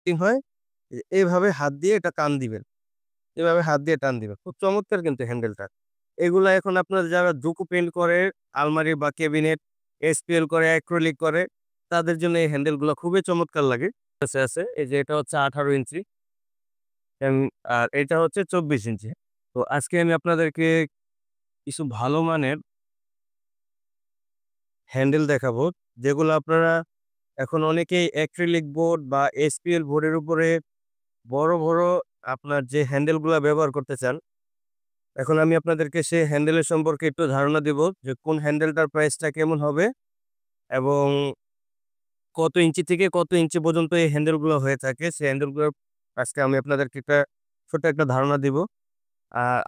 Fitting হয় এইভাবে হাত দিয়ে এটা টান দিবেন। এভাবে হাত দিয়ে টান দিবেন। খুব চমৎকার কিন্তু হ্যান্ডেলটা। এগুলা এখন আপনার যারা ডুকু পেইন্ট করে, আলমারি বা ক্যাবিনেট, এসপিএল করে, অ্যাক্রিলিক করে, তাদের জন্য এই হ্যান্ডেলগুলা খুবই চমৎকার লাগে। আছে। এই যে এটা হচ্ছে 18 ইঞ্চি এম আর এটা হচ্ছে 24 ইঞ্চি। তো আজকে আমি আপনাদেরকে কিছু ভালো মানের হ্যান্ডেল দেখাবো, যেগুলো আপনারা এখন অনেকেই অ্যাক্রিলিক বোর্ড বা এসপিএল বোর্ডের উপরে বড় আপনার যে হ্যান্ডেলগুলা ব্যবহার করতে চান। এখন আমি আপনাদেরকে সেই হ্যান্ডেলের সম্পর্কে একটু ধারণা দিব যে কোন হ্যান্ডেলটার প্রাইসটা কেমন হবে এবং কত ইঞ্চি থেকে কত ইঞ্চি পর্যন্ত এই হ্যান্ডেলগুলো হয়ে থাকে। সেই হ্যান্ডেলগুলোর আজকে আমি আপনাদেরকে ছোট্ট একটা ধারণা দিব।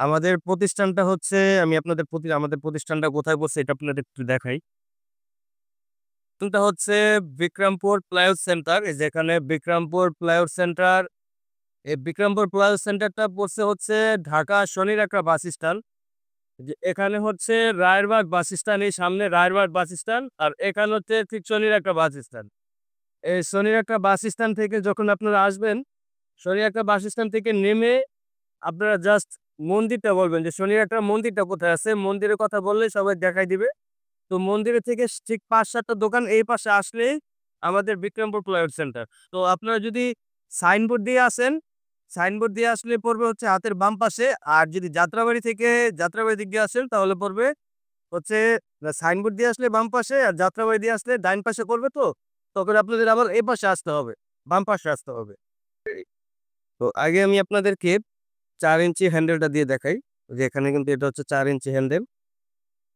আমাদের প্রতিষ্ঠানটা হচ্ছে আমি আপনাদের আমাদের প্রতিষ্ঠানটা কোথায় বসছে এটা আপনাদের একটু দেখাই। প্রতিষ্ঠানটা হচ্ছে বিক্রমপুর প্লাইউড সেন্টার। এই যেখানে বিক্রমপুর প্লাইউড সেন্টার, এই বিক্রমপুর প্লাইউড সেন্টারটা পড়ছে হচ্ছে ঢাকা শনির একটা বাস স্ট্যান্ড। যে এখানে হচ্ছে রায়েরবাগ বাস স্ট্যান্ড, এই সামনে রায়েরবাগ বাস স্ট্যান্ড, আর এখানে হচ্ছে ঠিক শনির একটা বাস স্ট্যান্ড। এই শনির একটা বাস স্ট্যান্ড থেকে যখন আপনারা আসবেন, শনির একটা বাস স্ট্যান্ড থেকে নেমে আপনারা জাস্ট মন্দিরটা বলবেন যে শনির একটা মন্দিরটা কোথায় আছে, মন্দিরের কথা বললেই সবাই দেখাই দিবে। তো মন্দিরের থেকে ঠিক ৫-৭টা দোকান এই পাশে আসলেই আমাদের বিক্রমপুর প্লাইউড সেন্টার। তো আপনারা যদি সাইনবোর্ড দিয়ে আসেন, সাইনবোর্ড দিয়ে আসলে পড়বে হচ্ছে হাতের বাম পাশে। আর যদি যাত্রাবাড়ি থেকে যাত্রাবাড়ি দিক দিয়ে আসেন তাহলে পড়বে হচ্ছে সাইনবোর্ড দিয়ে আসলে বাম পাশে, আর যাত্রাবাড়ি দিয়ে আসলে ডাইন পাশে পড়বে। তো তখন আপনাদের আবার এই পাশে আসতে হবে, বাম পাশে আসতে হবে। তো আগে আমি আপনাদেরকে ৪ ইঞ্চি হ্যান্ডেলটা দিয়ে দেখাই। যে এখানে কিন্তু এটা হচ্ছে ৪ ইঞ্চি হ্যান্ডেল।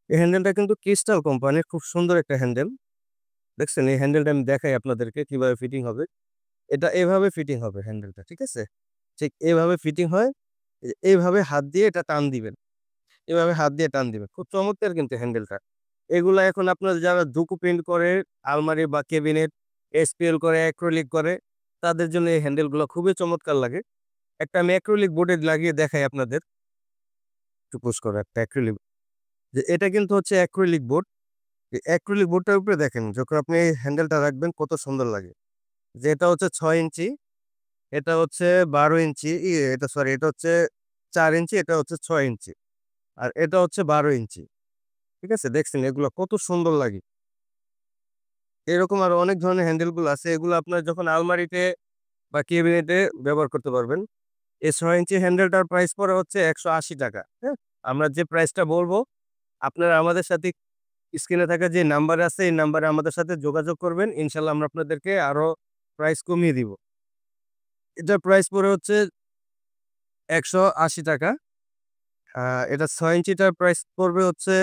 এই হ্যান্ডেলটা কিন্তু ক্রিস্টাল কোম্পানির, খুব সুন্দর একটা হ্যান্ডেল। দেখছেন? এই হ্যান্ডেলটা আমি দেখাই আপনাদেরকে কিভাবে ফিটিং হবে। এটা এভাবে ফিটিং হবে হ্যান্ডেলটা, ঠিক আছে? ঠিক এভাবে ফিটিং হয়। এইভাবে হাত দিয়ে এটা টান দিবেন। এভাবে হাত দিয়ে টান দিবেন। খুব চমৎকার কিন্তু হ্যান্ডেলটা। এগুলা এখন আপনার যারা ডুকু পেইন্ট করে, আলমারি বা ক্যাবিনেট, এসপিএল করে, অ্যাক্রিলিক করে, তাদের জন্য এই হ্যান্ডেলগুলো খুবই চমৎকার লাগে। একটা আমি অ্যাক্রিলিক বোর্ডে লাগিয়ে দেখাই আপনাদের। একটু পুশ করো একটা অ্যাক্রিলিক। যে এটা কিন্তু হচ্ছে অ্যাক্রিলিক বোর্ড। এই অ্যাক্রিলিক বোর্ডটার উপরে দেখেন যখন আপনি এই হ্যান্ডেলটা রাখবেন কত সুন্দর লাগে। যে এটা হচ্ছে ৬ ইঞ্চি, এটা হচ্ছে ১২ ইঞ্চি, এটা সরি, এটা হচ্ছে ৪ ইঞ্চি, এটা হচ্ছে ৬ ইঞ্চি। আর এটা হচ্ছে ১২ ইঞ্চি। ঠিক আছে? দেখছেন এগুলো কত সুন্দর লাগে। এরকম আরো অনেক ধরনের হ্যান্ডেলগুলো আছে। এগুলো আপনার যখন আলমারিতে বা ক্যাবিনেটে ব্যবহার করতে পারবেন। এই ৬ ইঞ্চি হ্যান্ডেলটার প্রাইস পড়ে হচ্ছে ৳১৮০। হ্যাঁ? আমরা যে প্রাইসটা বলবো, আপনারা আমাদের সাথে স্ক্রিনে থাকা যে নাম্বার আছে এই নাম্বারে আমাদের সাথে যোগাযোগ করবেন। ইনশাআল্লাহ আমরা আপনাদেরকে আরো প্রাইস কমিয়ে দিব। এটার প্রাইস পড়ে হচ্ছে ৳১৮০। আ এটা ৬ ইঞ্চিটার প্রাইস পড়বে হচ্ছে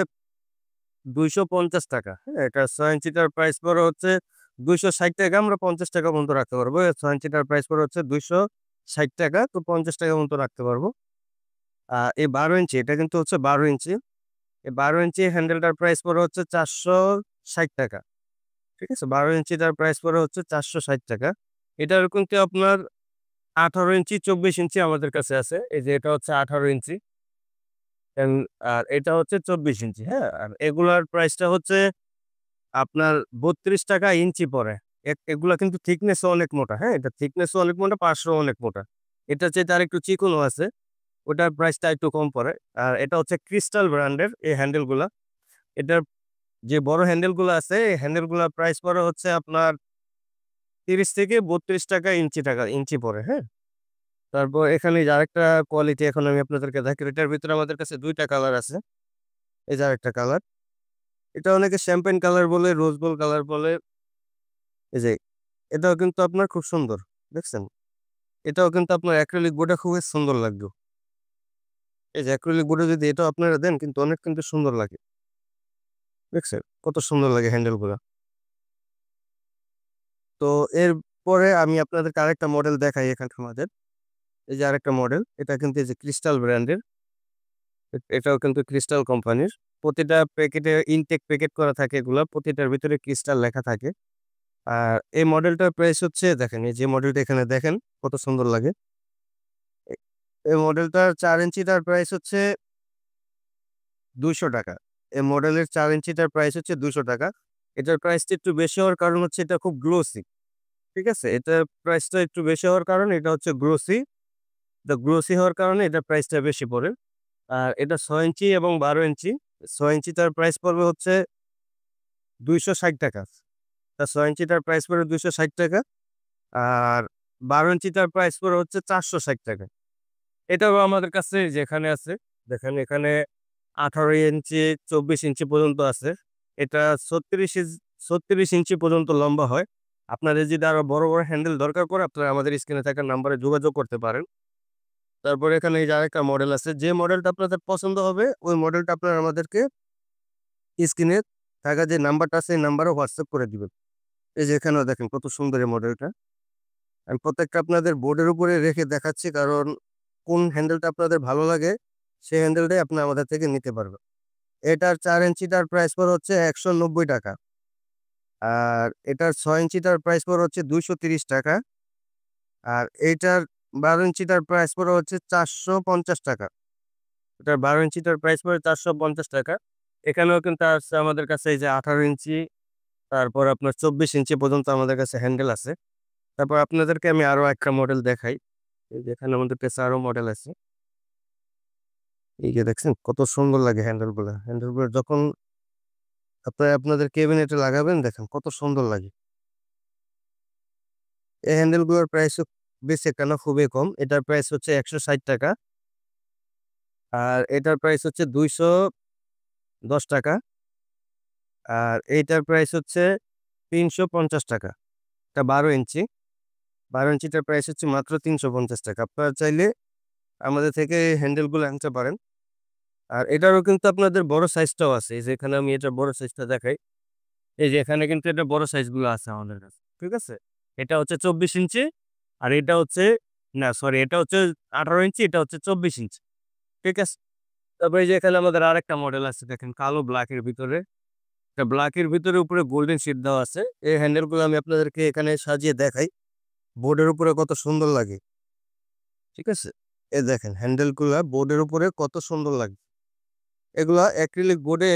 ৳২৫০। হ্যাঁ? এটা ৬ ইঞ্চিটার প্রাইস পড়ে হচ্ছে ৳২৬০। আমরা ৳৫০ পর্যন্ত রাখতে পারবো। ৬ ইঞ্চিটার প্রাইস পড়ে হচ্ছে ৳২৬০। তো ৳৫০ মতো রাখতে পারবো। এই ১২ ইঞ্চি, এটা কিন্তু হচ্ছে ১২ ইঞ্চি। এই ১২ ইঞ্চি হ্যান্ডেলটার প্রাইস পড়ে হচ্ছে ৳৪৬০। ঠিক আছে? ১২ ইঞ্চিটার প্রাইস পড়ে হচ্ছে ৳৪৬০। এটার কিন্তু আপনার ১৮ ইঞ্চি, ২৪ ইঞ্চি আমাদের কাছে আছে। এই যে এটা হচ্ছে ১৮ ইঞ্চি এন আর এটা হচ্ছে ২৪ ইঞ্চি, হ্যাঁ? আর এগুলার প্রাইসটা হচ্ছে আপনার ৳৩২ ইঞ্চি পড়ে। এগুলা কিন্তু থিকনেসও অনেক মোটা, হ্যাঁ? এটা থিকনেসও অনেক মোটা, পার্শ্বও অনেক মোটা। এটার চাইতে আরেকটু চিকনও আছে। ওটার প্রাইসটা একটু কম পড়ে। আর এটা হচ্ছে ক্রিস্টাল ব্র্যান্ডের এই হ্যান্ডেলগুলা। এটার যে বড় হ্যান্ডেলগুলা আছে, এই হ্যান্ডেলগুলার প্রাইস পড়ে হচ্ছে আপনার ৳৩০ থেকে ৳৩২ ইঞ্চি পড়ে, হ্যাঁ? তারপর এখানে এই যে আরেকটা কোয়ালিটি এখন আমি আপনাদেরকে দেখাই। এটার ভিতরে আমাদের কাছে ২ টা কালার আছে। এই যে আরেকটা কালার। এটা অনেকে শ্যাম্পেন কালার বলে, রোজ গোল্ড কালার বলে। এই যে এটাও কিন্তু আপনার খুব সুন্দর। দেখছেন? এটাও কিন্তু আপনার অ্যাক্রিলিক বোর্ডে খুবই সুন্দর লাগবে। এই যে অ্যাক্রিলিক বোর্ডে যদি এটাও আপনারা দেন কিন্তু অনেক কিন্তু সুন্দর লাগে। দেখছেন? কত সুন্দর লাগে হ্যান্ডেলগুলা। তো এরপরে আমি আপনাদেরকে আরেকটা মডেল দেখাই এখানকার আমাদের। এই যে আরেকটা মডেল। এটা কিন্তু এই যে ক্রিস্টাল ব্র্যান্ডের। এটাও কিন্তু ক্রিস্টাল কোম্পানির। প্রতিটা প্যাকেটে ইনটেক প্যাকেট করা থাকে এগুলা। প্রতিটার ভিতরে ক্রিস্টাল লেখা থাকে। আর এই মডেলটার প্রাইস হচ্ছে দেখেন, এই যে মডেলটা এখানে দেখেন কত সুন্দর লাগে। এ এই মডেলটার ৪ ইঞ্চিটার প্রাইস হচ্ছে ৳২০০। এই মডেলের ৪ ইঞ্চিটার প্রাইস হচ্ছে ৳২০০। এটার প্রাইসটা একটু বেশি হওয়ার কারণ হচ্ছে এটা খুব গ্লোসি। ঠিক আছে? এটার প্রাইসটা একটু বেশি হওয়ার কারণে এটা হচ্ছে গ্লোসি। গ্লোসি হওয়ার কারণে এটার প্রাইসটা বেশি পড়ে। আর এটা ৬ ইঞ্চি এবং ১২ ইঞ্চি। ৬ ইঞ্চিটার প্রাইস পড়বে হচ্ছে ৳২৬০। ৬ ইঞ্চিটার প্রাইস পড়বে ৳২৬০ আর ১২ ইঞ্চিটার প্রাইস পড়ে হচ্ছে ৳৪৬০। এটাও আমাদের কাছে যেখানে আছে, দেখেন এখানে ১৮ ইঞ্চি, ২৪ ইঞ্চি পর্যন্ত আছে। এটা ৩৬ ইঞ্চি পর্যন্ত লম্বা হয়। আপনাদের যদি আরো বড়, বড় হ্যান্ডেল দরকার পড়ে আপনারা আমাদের স্ক্রিনে থাকা নাম্বারে যোগাযোগ করতে পারেন। তারপরে এখানে এই যে আরেকটা মডেল আছে। যে মডেলটা আপনাদের পছন্দ হবে ওই মডেলটা আপনারা আমাদেরকে স্ক্রিনে থাকা যে নাম্বারটা আছে এই নাম্বারে হোয়াটসঅ্যাপ করে দিবেন। এই যে এখানেও দেখেন কত সুন্দর এই মডেলটা। আমি প্রত্যেকটা আপনাদের বোর্ডের উপরে রেখে দেখাচ্ছি কারণ কোন হ্যান্ডেলটা আপনাদের ভালো লাগে সেই হ্যান্ডেলটাই আপনি আমাদের থেকে নিতে পারবেন। এটার ৪ ইঞ্চিটার প্রাইস পড়ে হচ্ছে ৳১৯০ আর এটার ৬ ইঞ্চিটার প্রাইস পড়ে হচ্ছে ৳২৩০ আর এইটার ১২ ইঞ্চিটার প্রাইস পড়ে হচ্ছে ৳৪৫০। এটার ১২ ইঞ্চিটার প্রাইস পড়ে ৳৪৫০। এখানেও কিন্তু আছে আমাদের কাছে এই যে ১৮ ইঞ্চি, তারপর আপনার ২৪ ইঞ্চি পর্যন্ত আমাদের কাছে হ্যান্ডেল আছে। তারপর আপনাদেরকে আমি আরো একটা মডেল দেখাই। এই যে এখানে আমাদের কাছে আরো মডেল আছে। এই যে দেখছেন কত সুন্দর লাগে হ্যান্ডেলগুলা। হ্যান্ডেলগুলা যখন আপনাদের কেবিনেটে লাগাবেন দেখেন কত সুন্দর লাগে। এই হ্যান্ডেলগুলোর প্রাইসও বেশি একটা না, খুবই কম। এটার প্রাইস হচ্ছে ৳১৬০ আর এটার প্রাইস হচ্ছে ৳২১০ আর এইটার প্রাইস হচ্ছে ৳৩৫০। এটা ১২ ইঞ্চি। ১২ ইঞ্চিটার প্রাইস হচ্ছে মাত্র ৳৩৫০। আপনারা চাইলে আমাদের থেকে এই হ্যান্ডেলগুলো আনতে পারেন। আর এটারও কিন্তু আপনাদের বড় সাইজটাও আছে। এই যে এখানে আমি এটার বড় সাইজটা দেখাই। এই যে এখানে কিন্তু এটার বড় সাইজগুলো আছে আমাদের কাছে। ঠিক আছে? এটা হচ্ছে ২৪ ইঞ্চি আর এটা হচ্ছে না সরি এটা হচ্ছে ১৮ ইঞ্চি, এটা হচ্ছে ২৪ ইঞ্চি। ঠিক আছে? তারপরে এই যে এখানে আমাদের আরেকটা মডেল আছে দেখেন কালো ব্লাক এর ভিতরে। এটা ব্লাক এর ভিতরে উপরে গোল্ডেন শিট দেওয়া আছে। এই হ্যান্ডেলগুলো আমি আপনাদেরকে এখানে সাজিয়ে দেখাই। বোর্ডের উপরে কত সুন্দর লাগে। ঠিক আছে? এই দেখেন হ্যান্ডেলগুলা বোর্ডের উপরে কত সুন্দর লাগে। এগুলা অ্যাক্রিলিক বোর্ডে